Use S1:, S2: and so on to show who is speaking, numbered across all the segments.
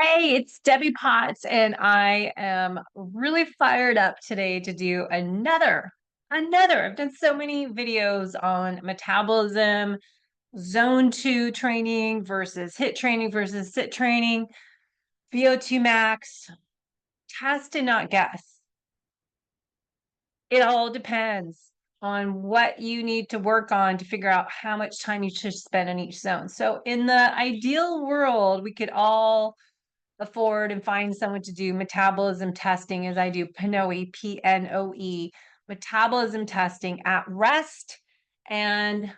S1: Hey, it's Debbie Potts, and I am really fired up today to do another. I've done so many videos on metabolism, zone 2 training versus HIIT training versus sit training, VO2 max, test and not guess. It all depends on what you need to work on to figure out how much time you should spend in each zone. So in the ideal world, we could all afford and find someone to do metabolism testing as I do PNOE, PNOE, metabolism testing at rest and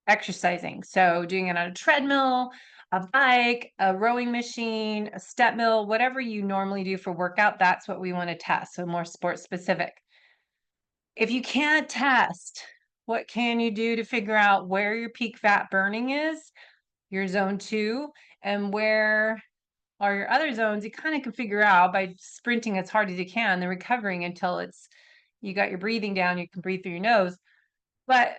S1: exercising. So doing it on a treadmill, a bike, a rowing machine, a step mill, whatever you normally do for workout, that's what we want to test. So more sport specific. If you can't test, what can you do to figure out where your peak fat burning is, your zone 2, and where or your other zones, you kind of can figure out by sprinting as hard as you can, then recovering until you got your breathing down, you can breathe through your nose. But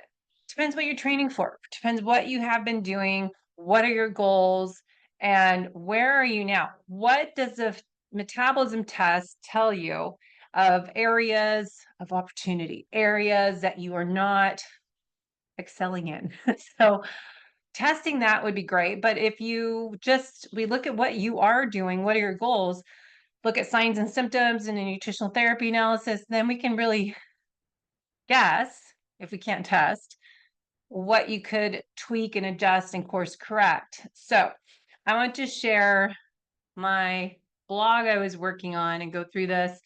S1: depends what you're training for. Depends what you have been doing, what are your goals, and where are you now? What does the metabolism test tell you of areas of opportunity, areas that you are not excelling in? So testing that would be great. But if we look at what you are doing, what are your goals, look at signs and symptoms and a nutritional therapy analysis, then we can really guess, if we can't test, what you could tweak and adjust and course correct. So I want to share my blog I was working on and go through this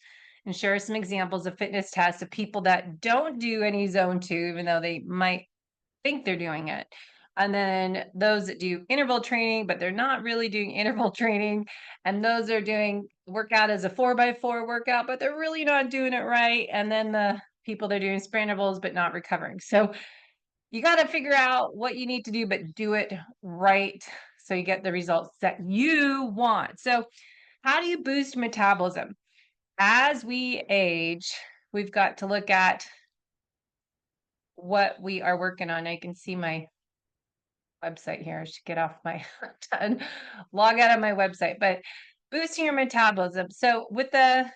S1: and share some examples of fitness tests of people that don't do any zone 2, even though they might think they're doing it. And then those that do interval training, but they're not really doing interval training. And those are doing workout as a 4x4 workout, but they're really not doing it right. And then the people that are doing sprint intervals, but not recovering. So you got to figure out what you need to do, but do it right so you get the results that you want. So, how do you boost metabolism? As we age, we've got to look at what we are working on. I can see my website here. I should get off my log out of my website, but boosting your metabolism. So with the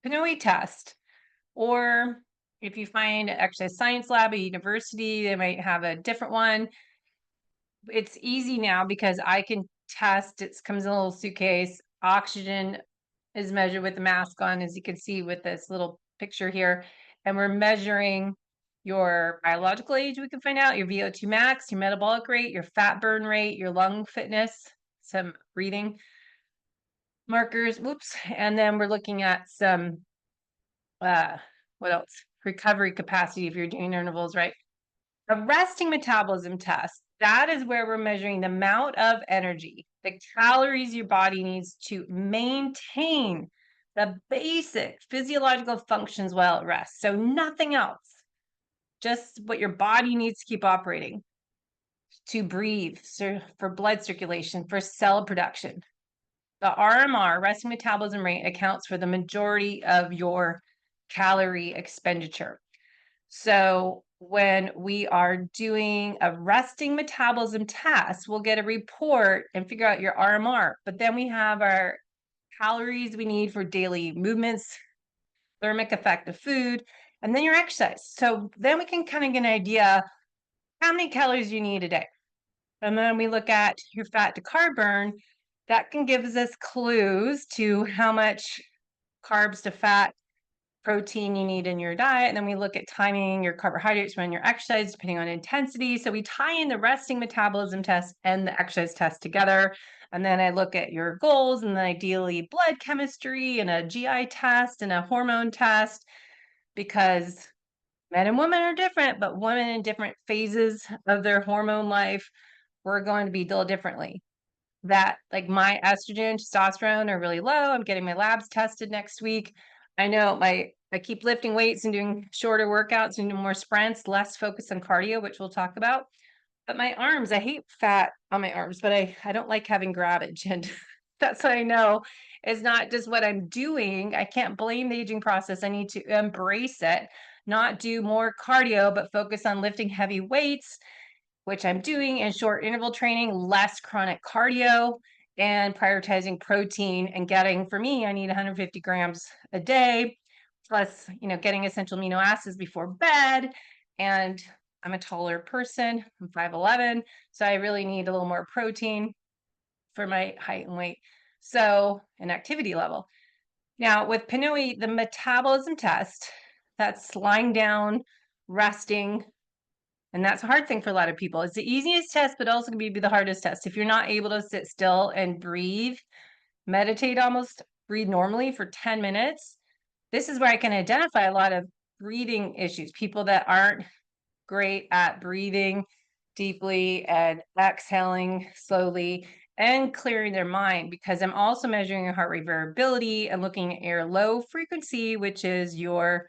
S1: PNOE test, or if you find actually a science lab at university, they might have a different one. It's easy now because I can test. It comes in a little suitcase. Oxygen is measured with the mask on, as you can see with this little picture here. And we're measuring your biological age, we can find out your VO2 max, your metabolic rate, your fat burn rate, your lung fitness, some breathing markers. Whoops. And then we're looking at some, what else? Recovery capacity if you're doing intervals, right? A resting metabolism test, that is where we're measuring the amount of energy, the calories your body needs to maintain the basic physiological functions while at rest. So nothing else, just what your body needs to keep operating to breathe, for blood circulation, for cell production. The RMR, resting metabolism rate, accounts for the majority of your calorie expenditure. So when we are doing a resting metabolism test, we'll get a report and figure out your RMR. But then we have our calories we need for daily movements, thermic effect of food, and then your exercise. So then we can kind of get an idea how many calories you need a day. And then we look at your fat to carb burn. That can give us clues to how much carbs to fat protein you need in your diet. And then we look at timing your carbohydrates when your exercise, depending on intensity. So we tie in the resting metabolism test and the exercise test together. And then I look at your goals and then ideally blood chemistry and a GI test and a hormone test, because men and women are different, but women in different phases of their hormone life, we're going to be built differently. That, like, my estrogen, testosterone are really low. I'm getting my labs tested next week. I know I keep lifting weights and doing shorter workouts and doing more sprints, less focus on cardio, which we'll talk about. But my arms, I hate fat on my arms, but I don't like having grabbage. And that's what I know is not just what I'm doing. I can't blame the aging process. I need to embrace it, not do more cardio, but focus on lifting heavy weights, which I'm doing, in short interval training, less chronic cardio, and prioritizing protein and getting, for me, I need 150 grams a day, plus, getting essential amino acids before bed. And I'm a taller person. I'm 5'11", so I really need a little more protein for my height and weight. So, an activity level. Now, with PNOE, the metabolism test, that's lying down, resting, and that's a hard thing for a lot of people. It's the easiest test, but also can be the hardest test. If you're not able to sit still and breathe, meditate almost, breathe normally for 10 minutes, this is where I can identify a lot of breathing issues, people that aren't great at breathing deeply and exhaling slowly and clearing their mind, because I'm also measuring your heart rate variability and looking at your low frequency, which is your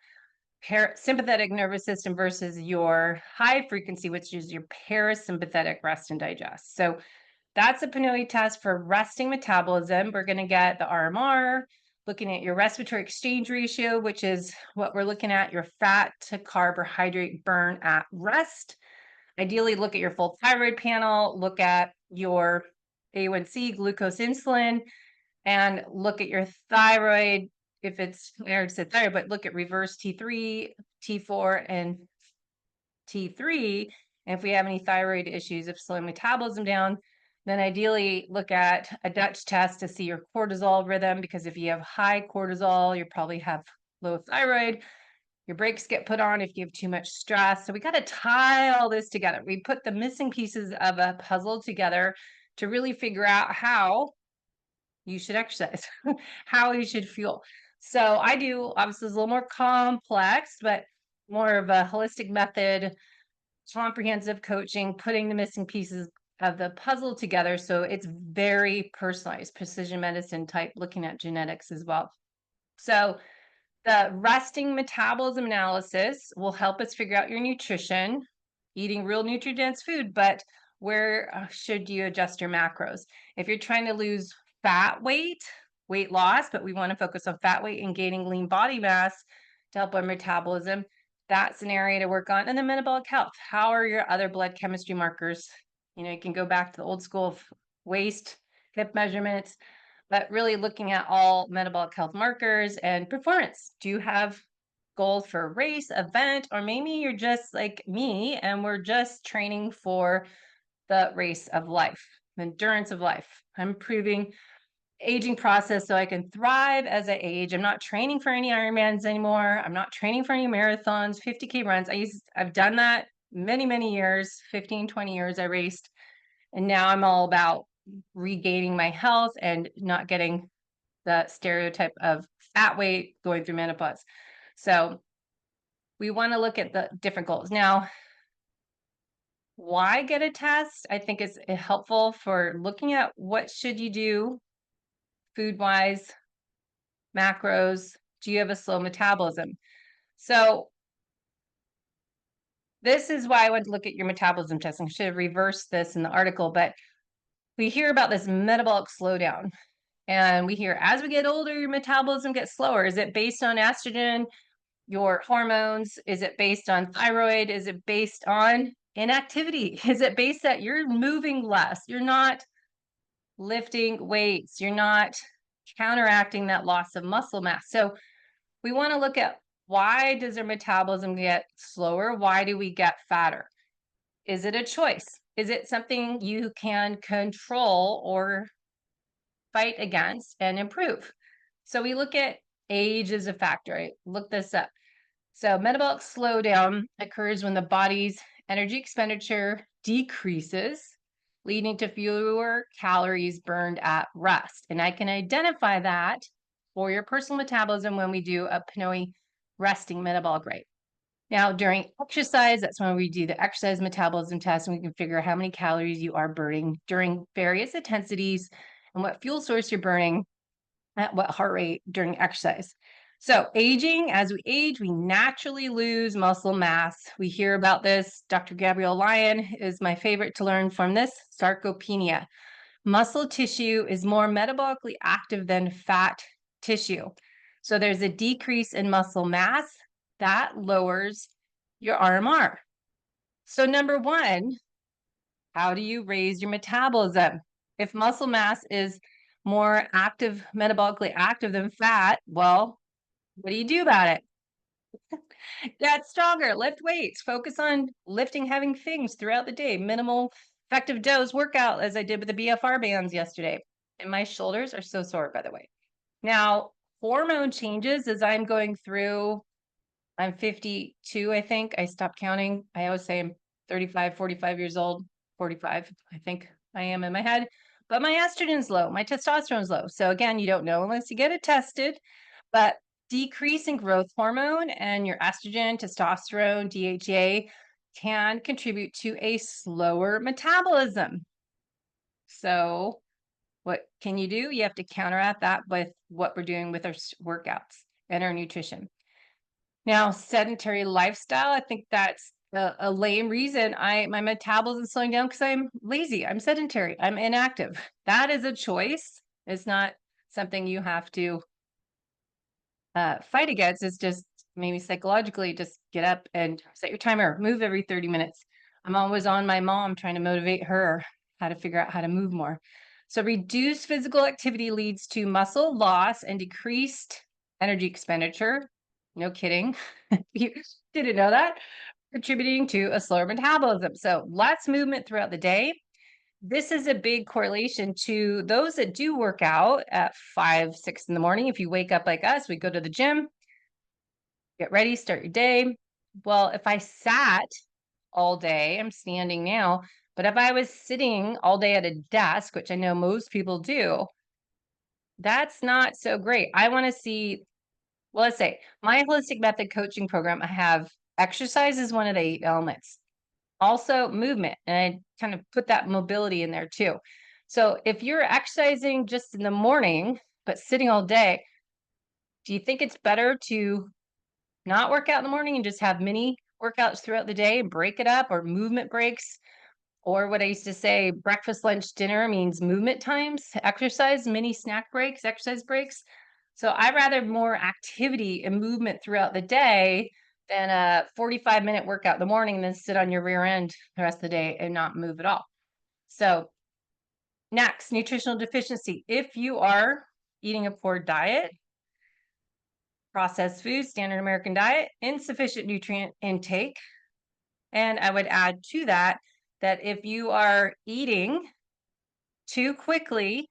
S1: sympathetic nervous system, versus your high frequency, which is your parasympathetic rest and digest. So that's a PNOE test for resting metabolism. We're going to get the RMR, looking at your respiratory exchange ratio, which is what we're looking at, your fat to carbohydrate burn at rest. Ideally, look at your full thyroid panel, look at your A1C, glucose, insulin, and look at your thyroid. If it's, I already said thyroid, but look at reverse T3, T4, and T3. And if we have any thyroid issues of slowing metabolism down, then ideally look at a Dutch test to see your cortisol rhythm, because if you have high cortisol, you probably have low thyroid. Your brakes get put on if you have too much stress. So we got to tie all this together. We put the missing pieces of a puzzle together to really figure out how you should exercise, how you should fuel. So I do, obviously, it's a little more complex, but more of a holistic method, comprehensive coaching, putting the missing pieces of the puzzle together. So it's very personalized, precision medicine type, looking at genetics as well. So the resting metabolism analysis will help us figure out your nutrition, eating real nutrient-dense food, but where should you adjust your macros? If you're trying to lose fat weight loss, but we want to focus on fat weight and gaining lean body mass to help our metabolism, that's an area to work on. And then metabolic health. How are your other blood chemistry markers? You can go back to the old school of waist, hip measurements, but really looking at all metabolic health markers and performance. Do you have goals for a race, event, or maybe you're just like me and we're just training for the race of life, endurance of life? I'm improving aging process so I can thrive as I age. I'm not training for any Ironmans anymore. I'm not training for any marathons, 50K runs. I've done that many, many years, 15, 20 years I raced. And now I'm all about regaining my health and not getting the stereotype of fat weight going through menopause. So we want to look at the different goals. Now, why get a test? I think it's helpful for looking at what should you do food-wise, macros. Do you have a slow metabolism? So this is why I went to look at your metabolism test. I should have reversed this in the article, but we hear about this metabolic slowdown. And we hear, as we get older, your metabolism gets slower. Is it based on estrogen, your hormones? Is it based on thyroid? Is it based on inactivity? Is it based that you're moving less? You're not lifting weights. You're not counteracting that loss of muscle mass. So we want to look at, why does our metabolism get slower? Why do we get fatter? Is it a choice? Is it something you can control or fight against and improve? So we look at age as a factor. I looked this up. So metabolic slowdown occurs when the body's energy expenditure decreases, leading to fewer calories burned at rest. And I can identify that for your personal metabolism when we do a PNOE resting metabolic rate. Now, during exercise, that's when we do the exercise metabolism test, and we can figure out how many calories you are burning during various intensities and what fuel source you're burning at what heart rate during exercise. So aging, as we age, we naturally lose muscle mass. We hear about this. Dr. Gabrielle Lyon is my favorite to learn from this, sarcopenia. Muscle tissue is more metabolically active than fat tissue. So there's a decrease in muscle mass that lowers your RMR. So number one, how do you raise your metabolism? If muscle mass is more active, metabolically active than fat, well, what do you do about it? Get stronger, lift weights, focus on lifting heavy things throughout the day, minimal effective dose workout, as I did with the BFR bands yesterday. And my shoulders are so sore, by the way. Now, hormone changes as I'm going through, I'm 52, I think. I stopped counting. I always say I'm 35, 45 years old, 45, I think I am in my head. But my estrogen's low, my testosterone's low. So again, you don't know unless you get it tested. But decrease in growth hormone and your estrogen, testosterone, DHEA can contribute to a slower metabolism. So what can you do? You have to counteract that with what we're doing with our workouts and our nutrition. Now, sedentary lifestyle, I think that's a lame reason my metabolism is slowing down because I'm lazy. I'm sedentary. I'm inactive. That is a choice. It's not something you have to fight against. It's just maybe psychologically just get up and set your timer, move every 30 minutes. I'm always on my mom trying to motivate her how to figure out how to move more. So reduced physical activity leads to muscle loss and decreased energy expenditure. No kidding. You didn't know that. Contributing to a slower metabolism. So less movement throughout the day. This is a big correlation to those that do work out at 5, 6 in the morning. If you wake up like us, we go to the gym, get ready, start your day. Well, if I sat all day, I'm standing now, but if I was sitting all day at a desk, which I know most people do, that's not so great. I want to see, well, let's say my holistic method coaching program, I have exercise is one of the 8 elements. Also movement, and I kind of put that mobility in there too. So if you're exercising just in the morning, but sitting all day, do you think it's better to not work out in the morning and just have mini workouts throughout the day and break it up, or movement breaks? Or what I used to say, breakfast, lunch, dinner means movement times, exercise, mini snack breaks, exercise breaks. So I rather more activity and movement throughout the day than a 45-minute workout in the morning and then sit on your rear end the rest of the day and not move at all. So next, nutritional deficiency. If you are eating a poor diet, processed food, standard American diet, insufficient nutrient intake, and I would add to that, that if you are eating too quickly,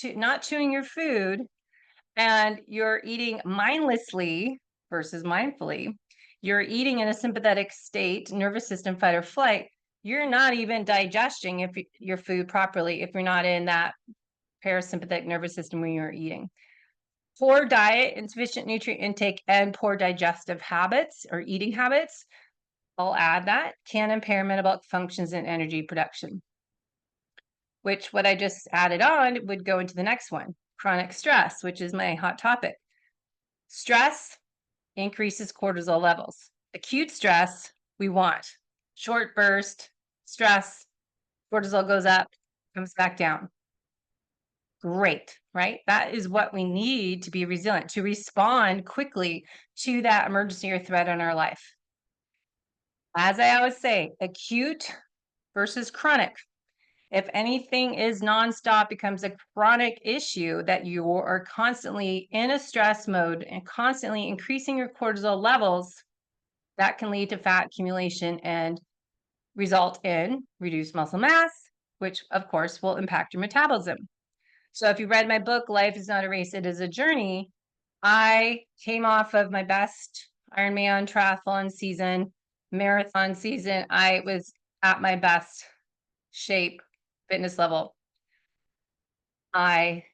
S1: not chewing your food, and you're eating mindlessly versus mindfully, you're eating in a sympathetic state, nervous system, fight or flight, you're not even digesting your food properly if you're not in that parasympathetic nervous system when you're eating. Poor diet, insufficient nutrient intake, and poor digestive habits or eating habits, I'll add that, can impair metabolic functions and energy production. Which what I just added on would go into the next one, chronic stress, which is my hot topic. Stress increases cortisol levels. Acute stress, we want short burst, stress, cortisol goes up, comes back down. Great, right? That is what we need to be resilient, to respond quickly to that emergency or threat in our life. As I always say, acute versus chronic. If anything is nonstop, becomes a chronic issue that you are constantly in a stress mode and constantly increasing your cortisol levels, that can lead to fat accumulation and result in reduced muscle mass, which of course will impact your metabolism. So if you read my book, Life is Not a Race, It is a Journey, I came off of my best Ironman triathlon season, marathon season. I was at my best shape, fitness level. I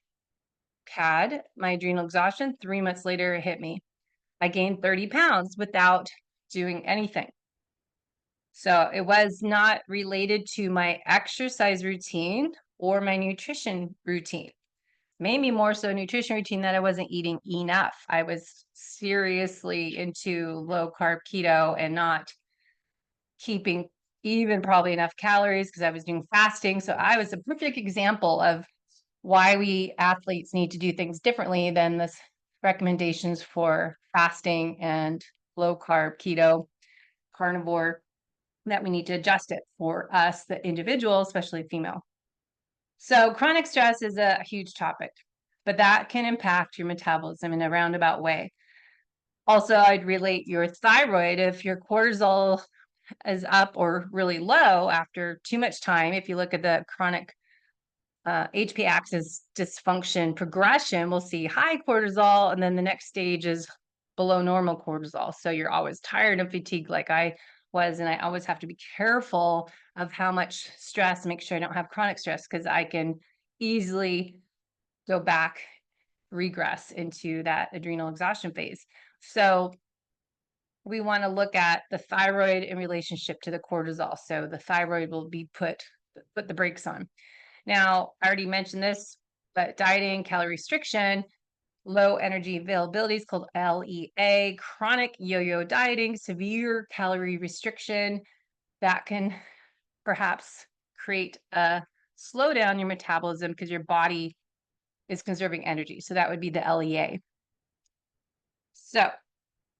S1: had my adrenal exhaustion. 3 months later, it hit me. I gained 30 pounds without doing anything. So it was not related to my exercise routine or my nutrition routine. Maybe more so nutrition routine, that I wasn't eating enough. I was seriously into low carb keto and not keeping even probably enough calories because I was doing fasting. So I was a perfect example of why we athletes need to do things differently than the recommendations for fasting and low carb, keto, carnivore, that we need to adjust it for us, the individual, especially female. So chronic stress is a huge topic, but that can impact your metabolism in a roundabout way. Also, I'd relate your thyroid if your cortisol is up or really low after too much time. If you look at the chronic HP axis dysfunction progression, we'll see high cortisol, and then the next stage is below normal cortisol. So you're always tired and fatigued, like I was, and I always have to be careful of how much stress, make sure I don't have chronic stress, because I can easily go back, regress into that adrenal exhaustion phase. So we want to look at the thyroid in relationship to the cortisol. So the thyroid will be put the brakes on. Now, I already mentioned this, but dieting, calorie restriction, low energy availability is called LEA, chronic yo-yo dieting, severe calorie restriction that can perhaps create a slow down your metabolism because your body is conserving energy. So that would be the LEA. So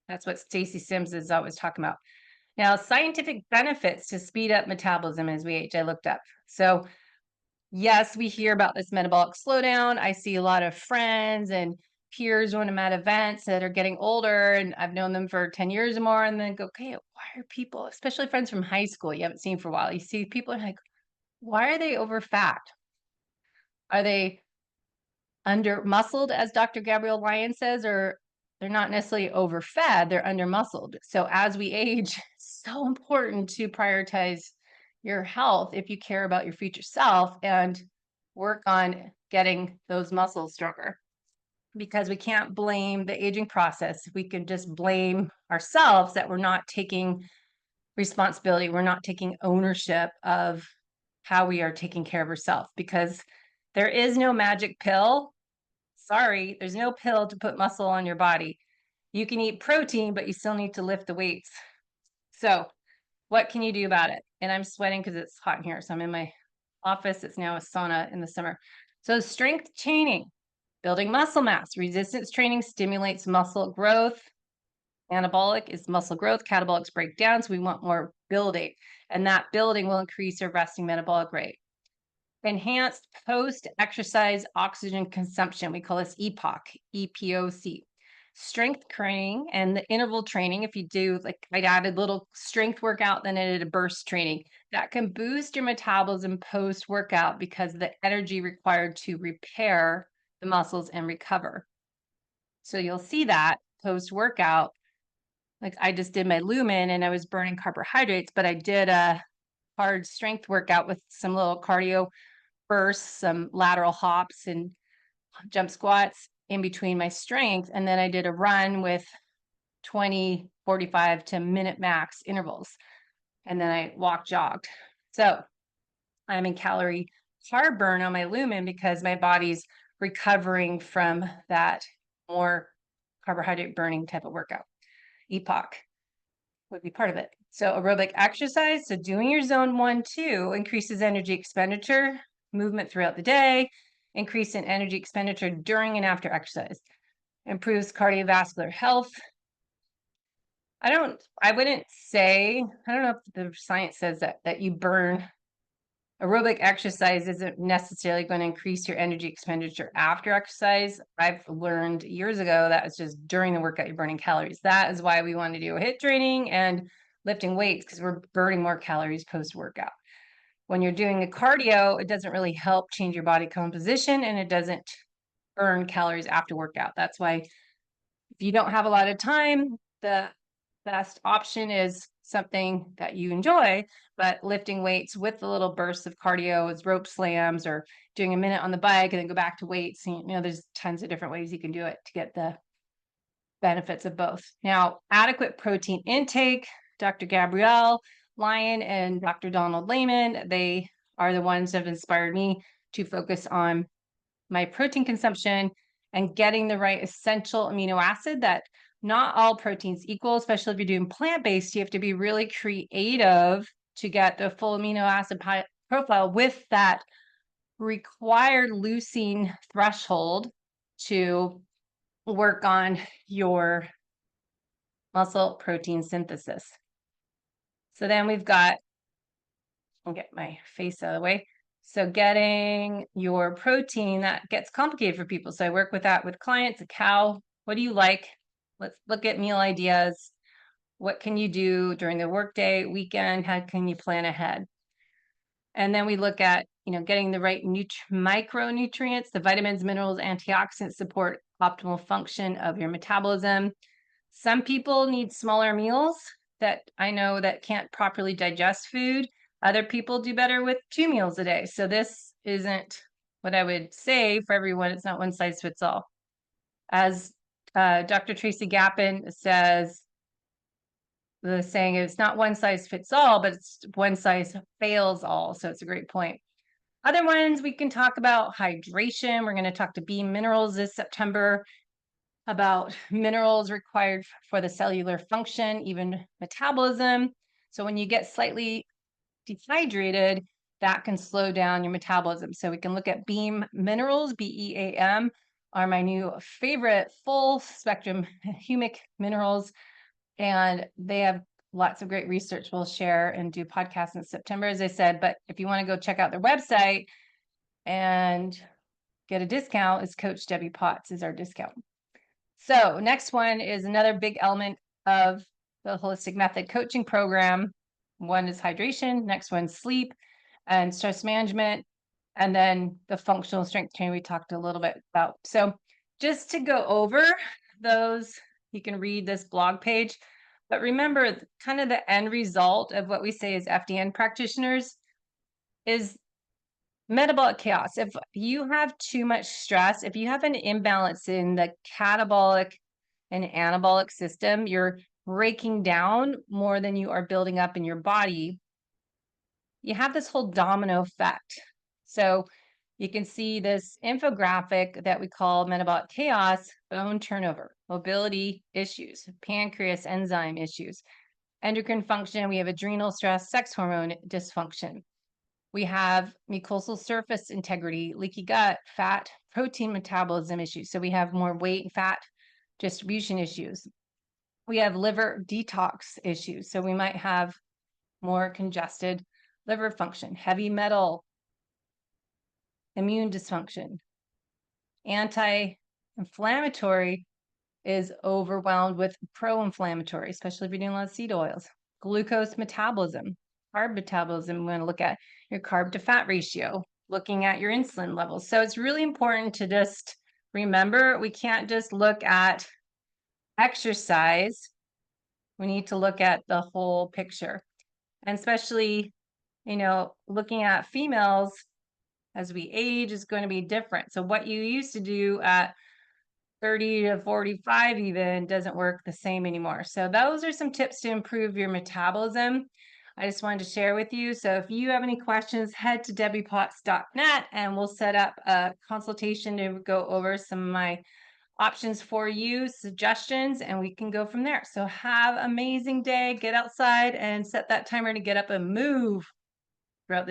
S1: that's what Stacy Sims is always talking about. Now, scientific benefits to speed up metabolism as we age, I looked up. So yes, we hear about this metabolic slowdown. I see a lot of friends and peers when I'm at events that are getting older, and I've known them for 10 years or more, and then go, okay, why are people, especially friends from high school you haven't seen for a while, you see people are like, why are they over fat? Are they under muscled, as Dr. Gabrielle Lyon says, or they're not necessarily overfed, they're under muscled. So as we age, it's so important to prioritize your health if you care about your future self and work on getting those muscles stronger, because we can't blame the aging process. We can just blame ourselves that we're not taking responsibility. We're not taking ownership of how we are taking care of ourselves, because there is no magic pill. Sorry, there's no pill to put muscle on your body. You can eat protein, but you still need to lift the weights. So what can you do about it? And I'm sweating because it's hot in here. So I'm in my office. It's now a sauna in the summer. So strength training, building muscle mass. Resistance training stimulates muscle growth. Anabolic is muscle growth. Catabolic is breakdown. So we want more building. And that building will increase our resting metabolic rate. Enhanced post-exercise oxygen consumption. We call this EPOC, EPOC. Strength training and the interval training. If you do, like I added little strength workout, then I did a burst training. That can boost your metabolism post-workout because of the energy required to repair the muscles and recover. So you'll see that post-workout. Like I just did my lumen and I was burning carbohydrates, but I did a hard strength workout with some little cardio bursts, some lateral hops and jump squats in between my strength. And then I did a run with 20, 45 to minute max intervals. And then I walked, jogged. So I'm in calorie carb burn on my lumen because my body's recovering from that more carbohydrate burning type of workout. EPOC would be part of it. So aerobic exercise, so doing your zone 1, 2 increases energy expenditure, movement throughout the day, increase in energy expenditure during and after exercise, improves cardiovascular health. I wouldn't say, I don't know if the science says that you burn. Aerobic exercise isn't necessarily going to increase your energy expenditure after exercise. I've learned years ago that was just during the workout, you're burning calories. That is why we want to do HIIT training and lifting weights, because we're burning more calories post-workout. When you're doing a cardio, it doesn't really help change your body composition and it doesn't burn calories after workout. That's why if you don't have a lot of time, the best option is something that you enjoy, but lifting weights with the little bursts of cardio is rope slams or doing a minute on the bike and then go back to weights. You know, there's tons of different ways you can do it to get the benefits of both. Now, adequate protein intake, Dr. Gabrielle Lyon and Dr. Donald Lehman, they are the ones that have inspired me to focus on my protein consumption and getting the right essential amino acid. That not all proteins equal, especially if you're doing plant-based. You have to be really creative to get the full amino acid profile with that required leucine threshold to work on your muscle protein synthesis. So then we've got, I'll get my face out of the way. So getting your protein, that gets complicated for people. So I work with that with clients. A cow, what do you like? Let's look at meal ideas. What can you do during the workday, weekend? How can you plan ahead? And then we look at, getting the right micronutrients, the vitamins, minerals, antioxidants support optimal function of your metabolism. Some people need smaller meals that I know that can't properly digest food. Other people do better with 2 meals a day. So this isn't what I would say for everyone. It's not one size fits all. As Dr. Tracy Gappen says, the saying is not one size fits all, but it's one size fails all. So it's a great point. Other ones we can talk about hydration. We're going to talk to Beam Minerals this September about minerals required for the cellular function, even metabolism. So when you get slightly dehydrated, that can slow down your metabolism. So we can look at Beam Minerals, BEAM, are my new favorite full spectrum humic minerals. And they have lots of great research we'll share and do podcasts in September, as I said. But if you want to go check out their website and get a discount, is Coach Debbie Potts is our discount. So next one is another big element of the holistic method coaching program. One is hydration, next one's sleep and stress management, and then the functional strength training we talked a little bit about. So just to go over those, you can read this blog page, but remember kind of the end result of what we say as FDN practitioners is metabolic chaos. If you have too much stress, if you have an imbalance in the catabolic and anabolic system, you're breaking down more than you are building up in your body. You have this whole domino effect. So you can see this infographic that we call metabolic chaos, bone turnover, mobility issues, pancreas enzyme issues, endocrine function. We have adrenal stress, sex hormone dysfunction. We have mucosal surface integrity, leaky gut, fat, protein metabolism issues. So we have more weight and fat distribution issues. We have liver detox issues. So we might have more congested liver function, heavy metal, immune dysfunction. Anti-inflammatory is overwhelmed with pro-inflammatory, especially if you're doing a lot of seed oils. Glucose metabolism, carb metabolism. We want to look at your carb to fat ratio, looking at your insulin levels. So it's really important to just remember, we can't just look at exercise. We need to look at the whole picture. And especially, looking at females as we age is going to be different. So what you used to do at 30 to 45 even doesn't work the same anymore. So those are some tips to improve your metabolism. I just wanted to share with you. So if you have any questions, head to debbiepotts.net and we'll set up a consultation to go over some of my options for you, suggestions, and we can go from there. So have an amazing day. Get outside and set that timer to get up and move throughout the day.